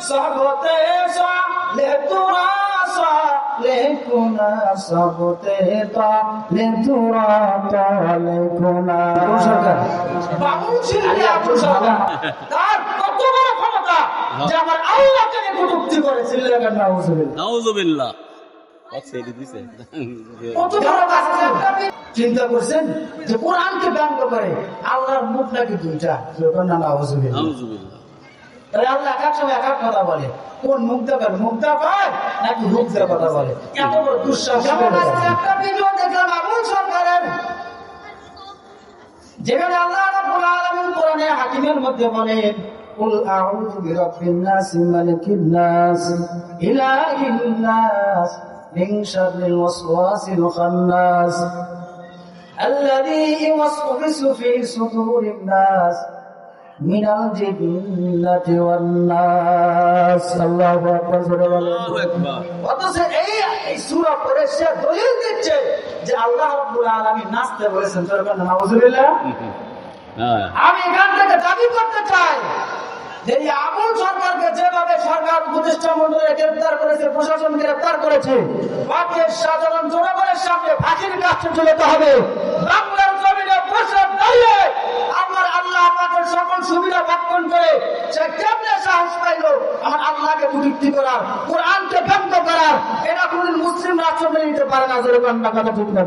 सबते साले तुरा साले कुना सबते ताले तुरा ताले कुना সরকার বাবুল ছিলেন আব্দুল সালাম তার কত বড় ক্ষমতা যে আমার আল্লাহকে কটূক্তি করে চিল্লাবেন নাউজুবিল্লাহ নাউজুবিল্লাহ চিন্তা করছেন যে কোরআনকে ব্যঙ্গ করে আল্লাহর মুখ নাকি দুইটা তাহলে আল্লাহ এক সময় এক কথা বলে কোন মুখ দেখার মুখ দেখায় নাকি মুখ দেওয়ার কথা বলে এত বড় দুঃসাহস একটা ভিডিও দেখলাম আবুল সরকারের যেখানে আল্লাহ রাব্বুল আলামিন কোরআনে হাকিমের মধ্যে বলেন কুল আউযু বিরাব্বিন নাস মালিকিন নাস ইলাহিন নাস من شر الوسواس الخناس الذي يوسوس في صدور الناس من الجنة والناس الله أكبر الله أكبر অতঃ এই সূরা পড়ে সে দলিল দিচ্ছে যে আল্লাহ রাব্বুল আলামিন নাচতে বলেছেন সরকার নাউজুবিল্লাহ আমি এখান থেকে দাবি করতে চাই যে আবুল সরকারকে যেভাবে সরকার উপদেষ্টা মন্ডলী গ্রেফতার করেছে, প্রশাসন গ্রেফতার করেছে, বাকির সাধারণ জনগণের সামনে ফাঁসির কাছে ঝুলাতে হবে। বাংলার জমিনে বসে দাঁড়িয়ে আমার আল্লাহ পাকের সকল সুবিধা ভক্ষণ করে সে কেমনে সাহস পাইল আমার আল্লাহকে কটূক্তি করার, কোরআনকে ব্যঙ্গ করার? এটা কোনদিন মুসলিম রাষ্ট্র মেনে নিতে পারে না। জোরে কথা ঠিক না?